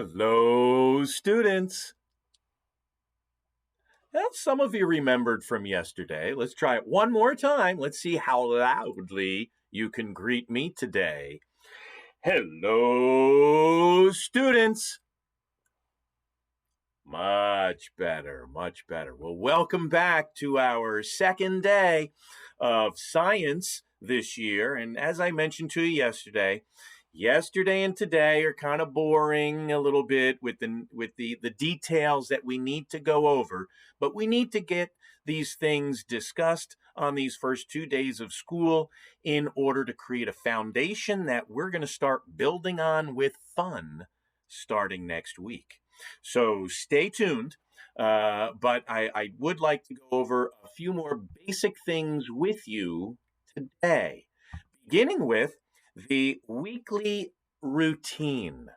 Hello, students. Now, some of you remembered from yesterday. Let's try it one more time. Let's see how loudly you can greet me today. Hello, students. Much better, much better. Well, welcome back to our second day of science this year. And as I mentioned to you yesterday and today are kind of boring a little bit with the details that we need to go over, but we need to get these things discussed on these first 2 days of school in order to create a foundation that we're going to start building on with fun starting next week. So stay tuned. But I would like to go over a few more basic things with you today, beginning with the weekly routine.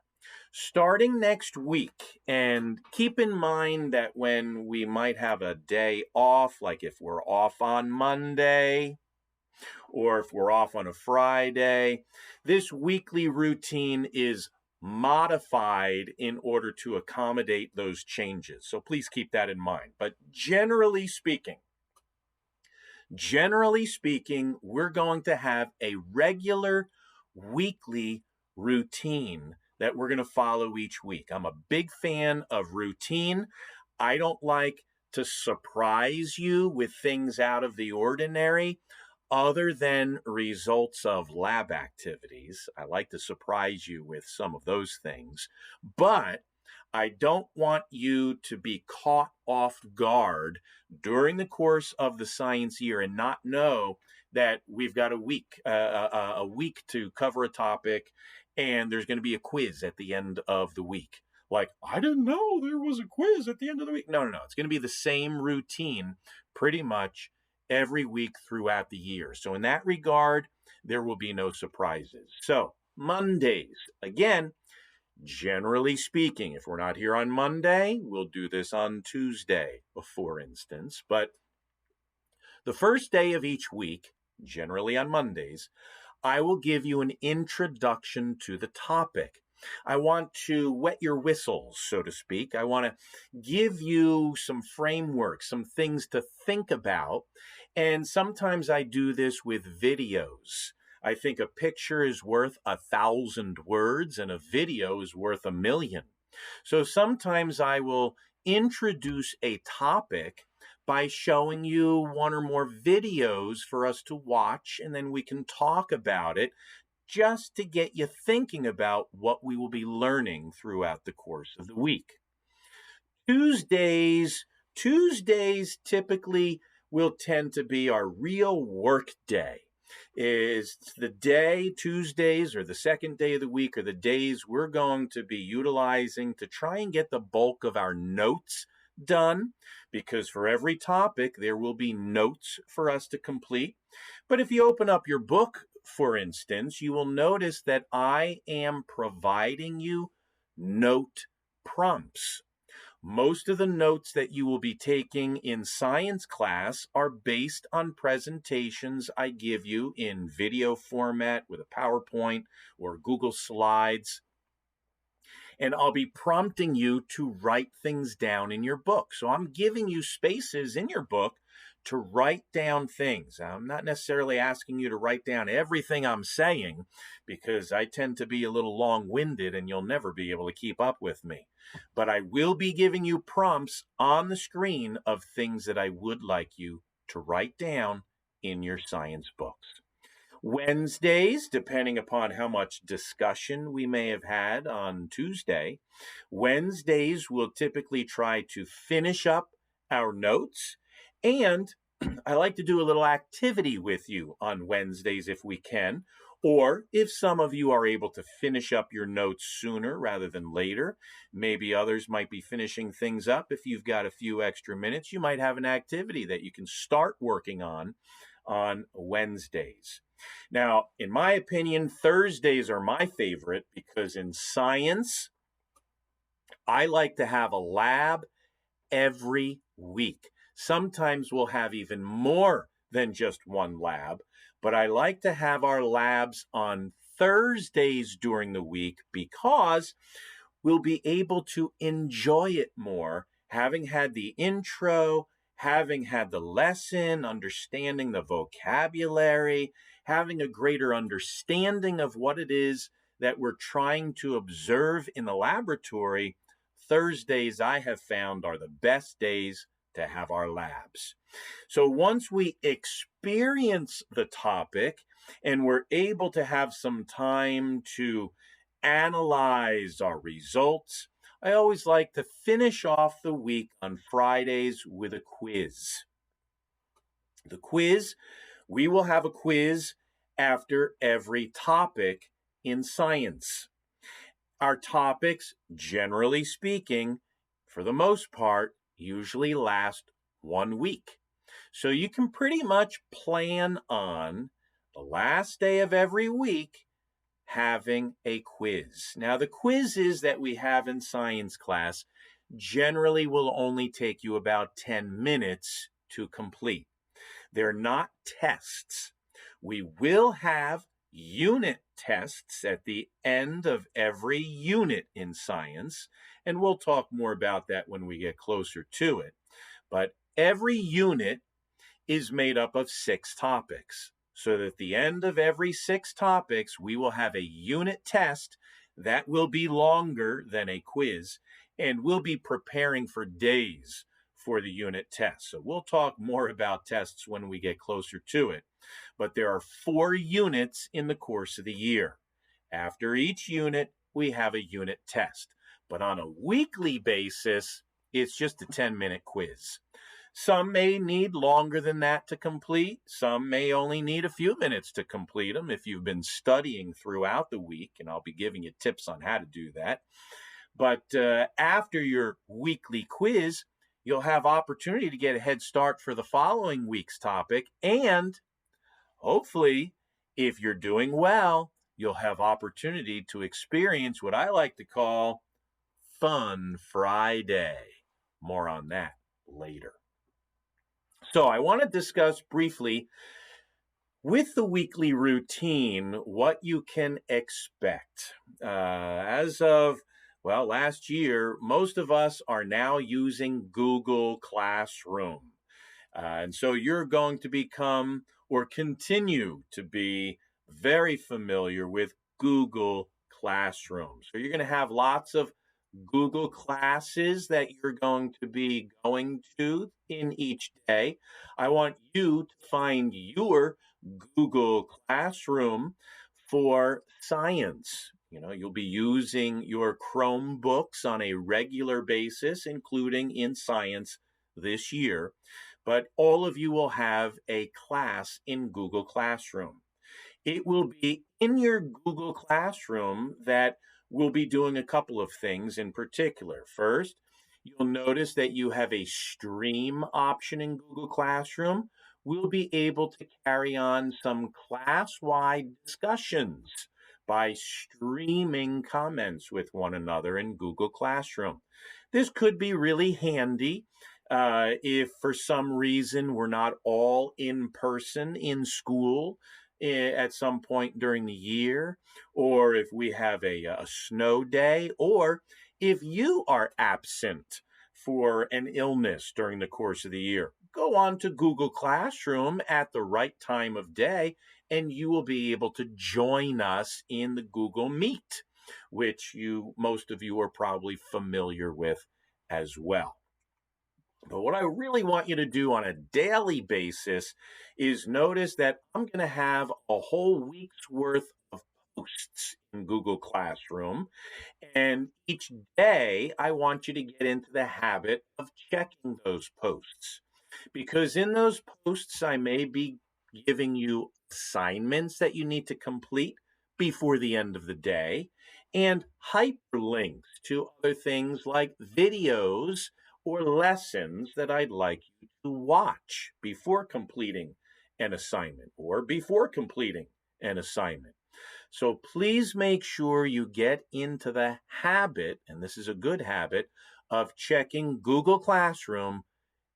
Starting next week, and keep in mind that when we might have a day off, like if we're off on Monday or if we're off on a Friday, this weekly routine is modified in order to accommodate those changes. So please keep that in mind. But generally speaking, we're going to have a regular weekly routine that we're going to follow each week. I'm a big fan of routine. I don't like to surprise you with things out of the ordinary other than results of lab activities. I like to surprise you with some of those things, but I don't want you to be caught off guard during the course of the science year and not know that we've got a week to cover a topic, and there's going to be a quiz at the end of the week. Like, I didn't know there was a quiz at the end of the week. No. It's going to be the same routine pretty much every week throughout the year. So in that regard, there will be no surprises. So Mondays, again, generally speaking, if we're not here on Monday, we'll do this on Tuesday, for instance. But the first day of each week, generally on Mondays, I will give you an introduction to the topic. I want to wet your whistles, so to speak. I want to give you some framework, some things to think about. And sometimes I do this with videos. I think a picture is worth 1,000 words and a video is worth 1,000,000. So sometimes I will introduce a topic by showing you one or more videos for us to watch, and then we can talk about it just to get you thinking about what we will be learning throughout the course of the week. Tuesdays typically will tend to be our real work day. Is the day, Tuesdays or the second day of the week, are the days we're going to be utilizing to try and get the bulk of our notes done, because for every topic there will be notes for us to complete. But if you open up your book, for instance, you will notice that I am providing you note prompts. Most of the notes that you will be taking in science class are based on presentations I give you in video format with a PowerPoint or Google Slides. And I'll be prompting you to write things down in your book. So I'm giving you spaces in your book to write down things. I'm not necessarily asking you to write down everything I'm saying, because I tend to be a little long-winded and you'll never be able to keep up with me. But I will be giving you prompts on the screen of things that I would like you to write down in your science books. Wednesdays, depending upon how much discussion we may have had on Tuesday, Wednesdays we'll typically try to finish up our notes, and I like to do a little activity with you on Wednesdays if we can, or if some of you are able to finish up your notes sooner rather than later. Maybe others might be finishing things up. If you've got a few extra minutes, you might have an activity that you can start working on Wednesdays. Now, in my opinion, Thursdays are my favorite, because in science, I like to have a lab every week. Sometimes we'll have even more than just one lab, but I like to have our labs on Thursdays during the week, because will be able to enjoy it more, having had the intro, having had the lesson, understanding the vocabulary, having a greater understanding of what it is that we're trying to observe in the laboratory. Thursdays, I have found, are the best days to have our labs. So once we experience the topic and we're able to have some time to analyze our results, I always like to finish off the week on Fridays with a quiz. The quiz, we will have a quiz after every topic in science. Our topics, generally speaking, for the most part, usually last 1 week. So you can pretty much plan on the last day of every week having a quiz. Now, the quizzes that we have in science class generally will only take you about 10 minutes to complete. They're not tests. We will have unit tests at the end of every unit in science, and we'll talk more about that when we get closer to it. But every unit is made up of 6 topics. So that at the end of every 6 topics, we will have a unit test that will be longer than a quiz, and we'll be preparing for days for the unit test. So we'll talk more about tests when we get closer to it. But there are 4 units in the course of the year. After each unit, we have a unit test. But on a weekly basis, it's just a 10-minute quiz. Some may need longer than that to complete. Some may only need a few minutes to complete them if you've been studying throughout the week, and I'll be giving you tips on how to do that. But after your weekly quiz, you'll have opportunity to get a head start for the following week's topic. And hopefully, if you're doing well, you'll have opportunity to experience what I like to call Fun Friday. More on that later. So I want to discuss briefly with the weekly routine what you can expect. As of last year, most of us are now using Google Classroom. And so you're going to become or continue to be very familiar with Google Classroom. So you're going to have lots of Google classes that you're going to be going to in each day. I want you to find your Google Classroom for science. You'll be using your Chromebooks on a regular basis, including in science this year. But all of you will have a class in Google Classroom. It will be in your Google Classroom that we'll be doing a couple of things in particular. First, you'll notice that you have a stream option in Google Classroom. We'll be able to carry on some class-wide discussions by streaming comments with one another in Google Classroom. This could be really handy if for some reason we're not all in person in school at some point during the year, or if we have a snow day, or if you are absent for an illness during the course of the year. Go on to Google Classroom at the right time of day, and you will be able to join us in the Google Meet, which most of you are probably familiar with as well. But what I really want you to do on a daily basis is notice that I'm going to have a whole week's worth of posts in Google Classroom. And each day, I want you to get into the habit of checking those posts. Because in those posts, I may be giving you assignments that you need to complete before the end of the day and hyperlinks to other things like videos or lessons that I'd like you to watch before completing an assignment or before completing an assignment. So please make sure you get into the habit, and this is a good habit, of checking Google Classroom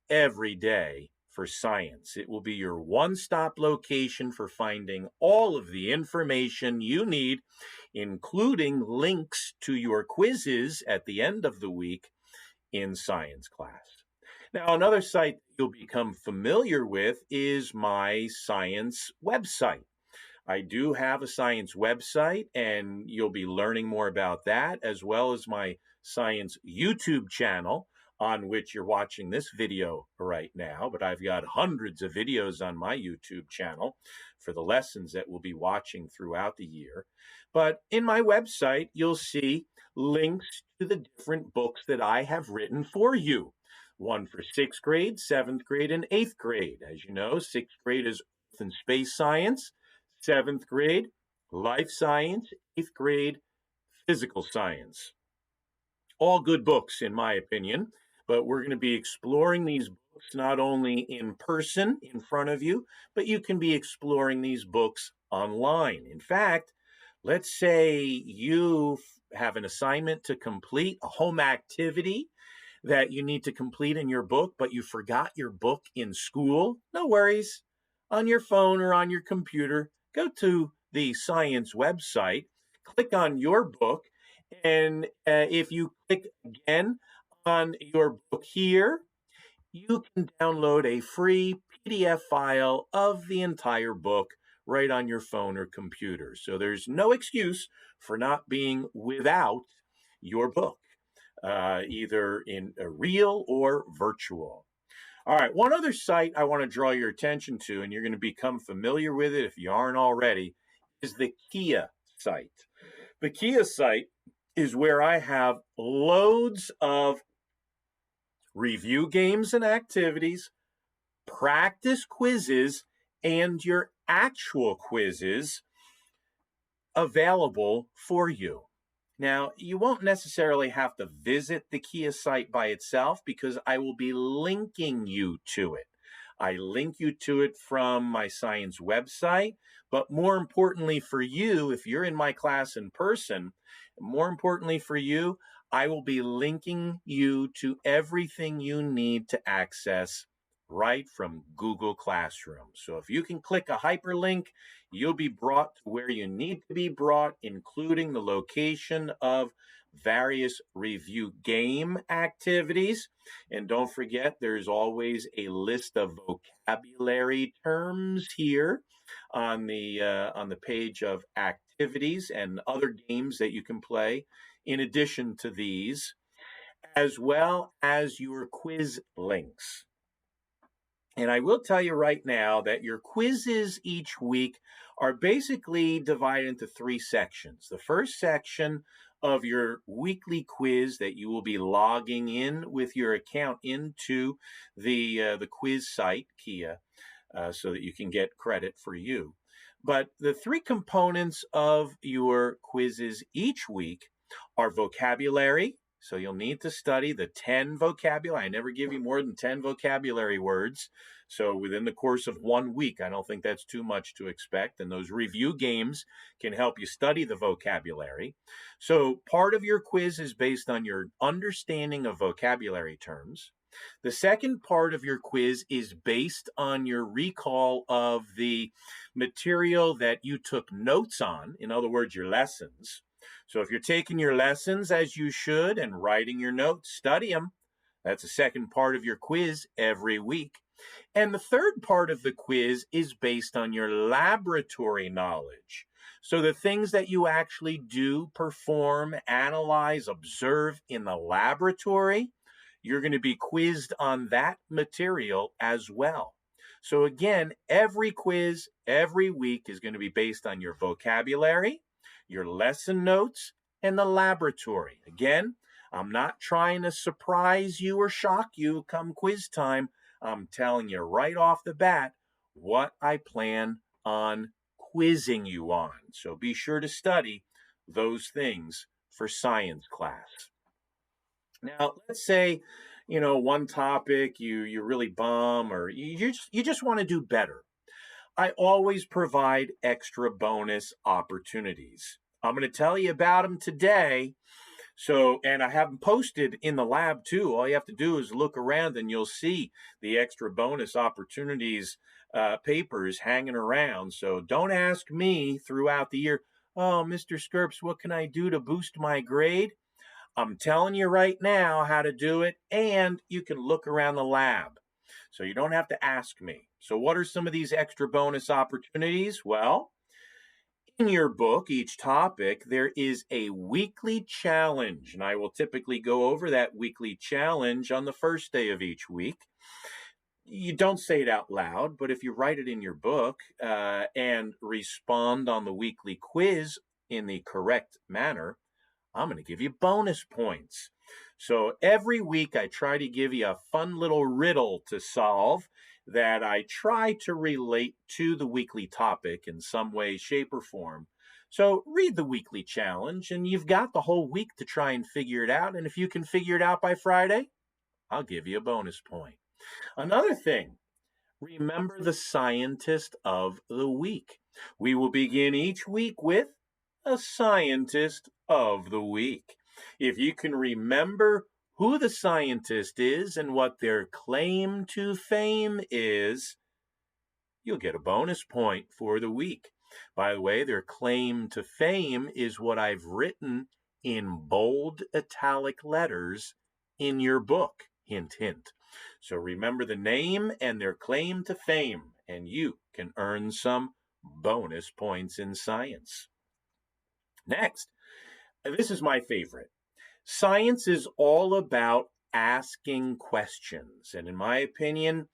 every day for science. It will be your one-stop location for finding all of the information you need, including links to your quizzes at the end of the week in science class. Now, another site you'll become familiar with is my science website. I do have a science website, and you'll be learning more about that, as well as my science YouTube channel, on which you're watching this video right now. But I've got hundreds of videos on my YouTube channel for the lessons that we'll be watching throughout the year. But in my website, you'll see links to the different books that I have written for you. One for sixth grade, seventh grade, and eighth grade. As you know, sixth grade is Earth and Space Science. Seventh grade, life science. Eighth grade, physical science. All good books, in my opinion, but we're going to be exploring these books not only in person in front of you, but you can be exploring these books online. In fact, let's say you have an assignment to complete, a home activity that you need to complete in your book, but you forgot your book in school. No worries. On your phone or on your computer, go to the science website, click on your book, and if you click again on your book here, you can download a free PDF file of the entire book right on your phone or computer. So there's no excuse for not being without your book, either in a real or virtual. All right, one other site I want to draw your attention to, and you're going to become familiar with it if you aren't already, is the Kia site. The Kia site is where I have loads of review games and activities, practice quizzes, and your actual quizzes available for you. Now, you won't necessarily have to visit the Kia site by itself because I will be linking you to it. I link you to it from my science website, but more importantly for you, if you're in my class in person, more importantly for you, I will be linking you to everything you need to access right from Google Classroom. So if you can click a hyperlink, you'll be brought to where you need to be brought, including the location of various review game activities. And don't forget, there's always a list of vocabulary terms here on the page of activities and other games that you can play in addition to these, as well as your quiz links. And I will tell you right now that your quizzes each week are basically divided into three sections. The first section of your weekly quiz that you will be logging in with your account into the quiz site, Kia, so that you can get credit for you. But the three components of your quizzes each week are vocabulary. So you'll need to study the 10 vocabulary. I never give you more than 10 vocabulary words. So within the course of 1 week, I don't think that's too much to expect. And those review games can help you study the vocabulary. So part of your quiz is based on your understanding of vocabulary terms. The second part of your quiz is based on your recall of the material that you took notes on, in other words, your lessons. So if you're taking your lessons as you should and writing your notes, study them. That's the second part of your quiz every week. And the third part of the quiz is based on your laboratory knowledge. So the things that you actually do, perform, analyze, observe in the laboratory, you're going to be quizzed on that material as well. So again, every quiz, every week is going to be based on your vocabulary, your lesson notes, and the laboratory. Again, I'm not trying to surprise you or shock you come quiz time. I'm telling you right off the bat what I plan on quizzing you on. So be sure to study those things for science class. Now, let's say, one topic you really bum or you just want to do better. I always provide extra bonus opportunities. I'm going to tell you about them today. So, and I have them posted in the lab too. All you have to do is look around and you'll see the extra bonus opportunities papers hanging around. So don't ask me throughout the year, oh, Mr. Skirps, what can I do to boost my grade? I'm telling you right now how to do it, and you can look around the lab. So you don't have to ask me. So, what are some of these extra bonus opportunities? Well, in your book, each topic, there is a weekly challenge, and I will typically go over that weekly challenge on the first day of each week. You don't say it out loud, but if you write it in your book and respond on the weekly quiz in the correct manner, I'm going to give you bonus points. So every week I try to give you a fun little riddle to solve that I try to relate to the weekly topic in some way, shape, or form. So read the weekly challenge, and you've got the whole week to try and figure it out. And if you can figure it out by Friday, I'll give you a bonus point. Another thing, remember the scientist of the week. We will begin each week with a scientist of the week. If you can remember who the scientist is and what their claim to fame is, you'll get a bonus point for the week. By the way, their claim to fame is what I've written in bold italic letters in your book. Hint, hint. So remember the name and their claim to fame, and you can earn some bonus points in science. Next, this is my favorite. Science is all about asking questions. And in my opinion,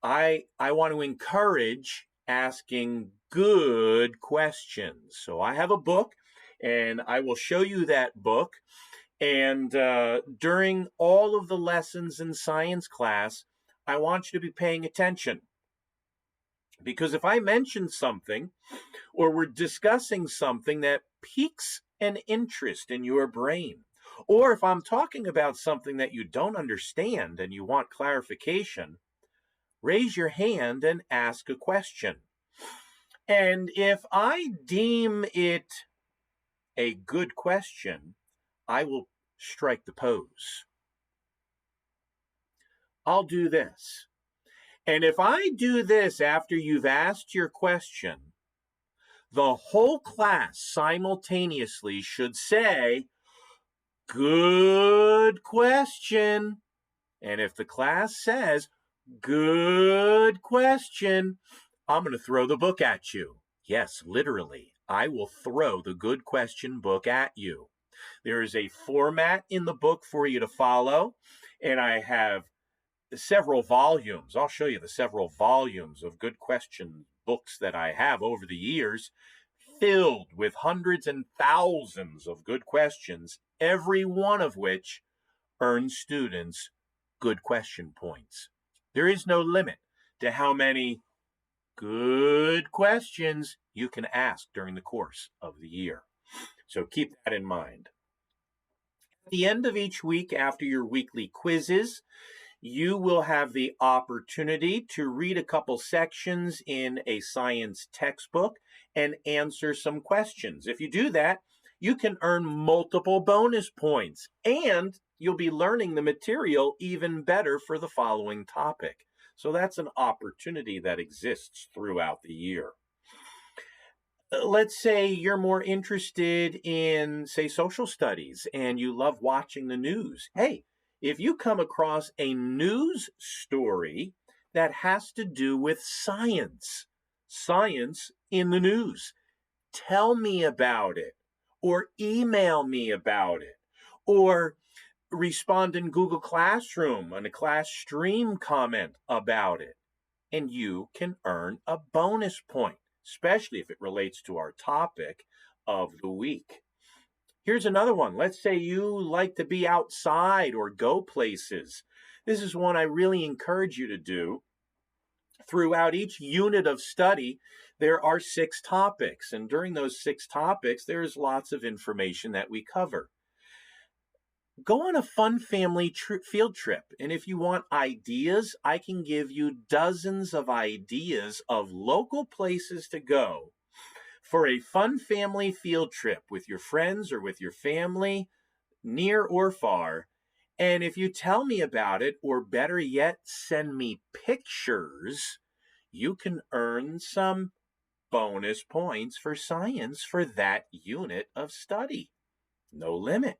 I want to encourage asking good questions. So I have a book, and I will show you that book. And during all of the lessons in science class, I want you to be paying attention. Because if I mention something or we're discussing something that piques an interest in your brain, or if I'm talking about something that you don't understand and you want clarification, raise your hand and ask a question. And if I deem it a good question, I will strike the pose. I'll do this. And if I do this after you've asked your question, the whole class simultaneously should say, good question. And if the class says, good question, I'm going to throw the book at you. Yes, literally, I will throw the good question book at you. There is a format in the book for you to follow, and I have several volumes. I'll show you the several volumes of good question books that I have over the years, filled with hundreds and thousands of good questions, every one of which earns students good question points. There is no limit to how many good questions you can ask during the course of the year. So keep that in mind. At the end of each week, after your weekly quizzes, you will have the opportunity to read a couple sections in a science textbook and answer some questions. If you do that, you can earn multiple bonus points, and you'll be learning the material even better for the following topic. So that's an opportunity that exists throughout the year. Let's say you're more interested in, say, social studies, and you love watching the news. Hey, if you come across a news story that has to do with science in the news, tell me about it, or email me about it, or respond in Google Classroom on a class stream comment about it, and you can earn a bonus point, especially if it relates to our topic of the week. Here's another one. Let's say you like to be outside or go places. This is one I really encourage you to do. Throughout each unit of study, there are 6 topics. And during those 6 topics, there's lots of information that we cover. Go on a fun family field trip. And if you want ideas, I can give you dozens of ideas of local places to go for a fun family field trip with your friends or with your family. near or far. And if you tell me about it, or better yet, send me pictures, you can earn some bonus points for science for that unit of study. No limit.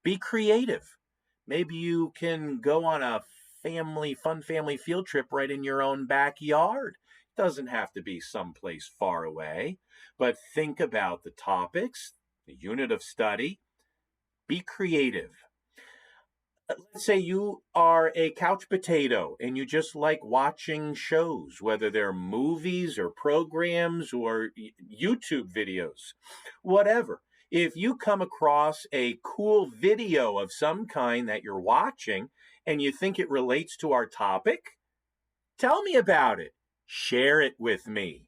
Be creative. Maybe you can go on a fun family field trip right in your own backyard. Doesn't have to be someplace far away, but think about the topics, the unit of study. Be creative. Let's say you are a couch potato and you just like watching shows, whether they're movies or programs or YouTube videos, whatever. If you come across a cool video of some kind that you're watching and you think it relates to our topic, tell me about it. Share it with me.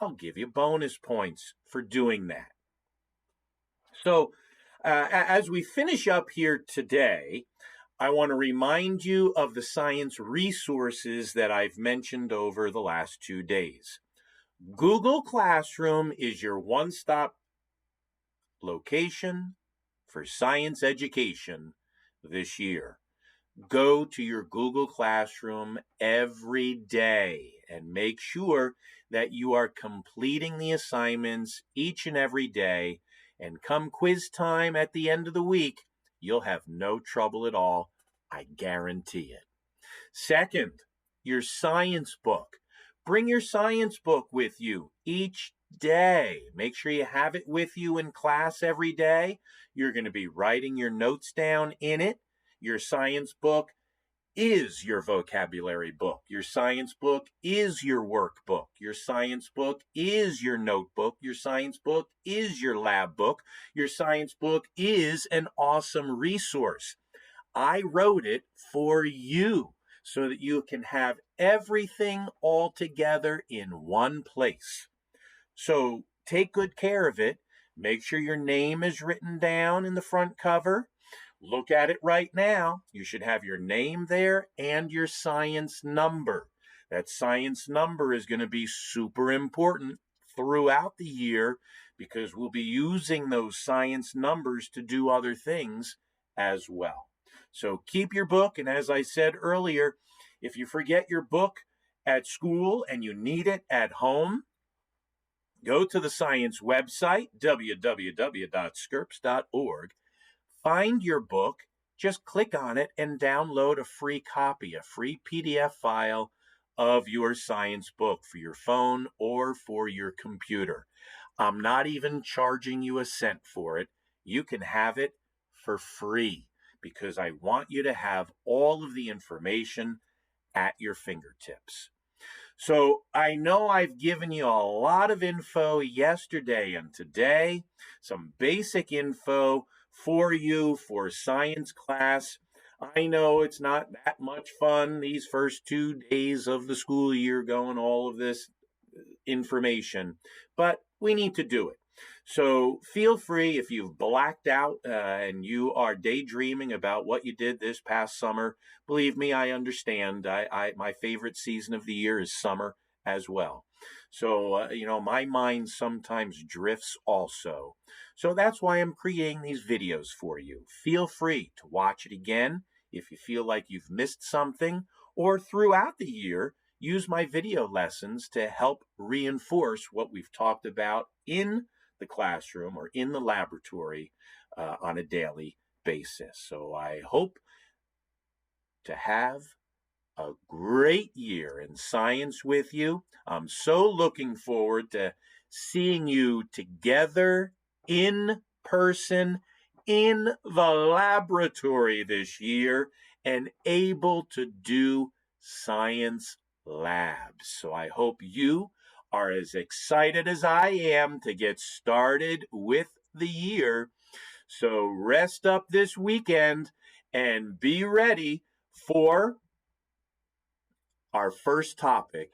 I'll give you bonus points for doing that. So, as we finish up here today, I want to remind you of the science resources that I've mentioned over the last 2 days. Google Classroom is your one-stop location for science education this year. Go to your Google Classroom every day and make sure that you are completing the assignments each and every day. And come quiz time at the end of the week, you'll have no trouble at all. I guarantee it. Second, your science book. Bring your science book with you each day. Make sure you have it with you in class every day. You're going to be writing your notes down in it. Your science book is your vocabulary book. Your science book is your workbook. Your science book is your notebook. Your science book is your lab book. Your science book is an awesome resource. I wrote it for you so that you can have everything all together in one place. So take good care of it. Make sure your name is written down in the front cover. Look at it right now. You should have your name there and your science number. That science number is going to be super important throughout the year because we'll be using those science numbers to do other things as well. So keep your book. And as I said earlier, if you forget your book at school and you need it at home, go to the science website, www.skirps.org. Find your book, just click on it and download a free copy, a free PDF file of your science book for your phone or for your computer. I'm not even charging you a cent for it. You can have it for free because I want you to have all of the information at your fingertips. So I know I've given you a lot of info yesterday and today, some basic info for you for science class. I know it's not that much fun these first 2 days of the school year going all of this information, but we need to do it. So feel free if you've blacked out and you are daydreaming about what you did this past summer. Believe me, I understand. My favorite season of the year is summer as well. So, my mind sometimes drifts also. So that's why I'm creating these videos for you. Feel free to watch it again if you feel like you've missed something, or throughout the year, use my video lessons to help reinforce what we've talked about in the classroom or in the laboratory on a daily basis. So I hope to have a great year in science with you. I'm so looking forward to seeing you together in person in the laboratory this year and able to do science labs. So I hope you are as excited as I am to get started with the year. So rest up this weekend and be ready for our first topic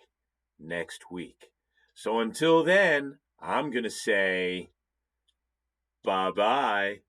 next week. So until then, I'm going to say bye-bye.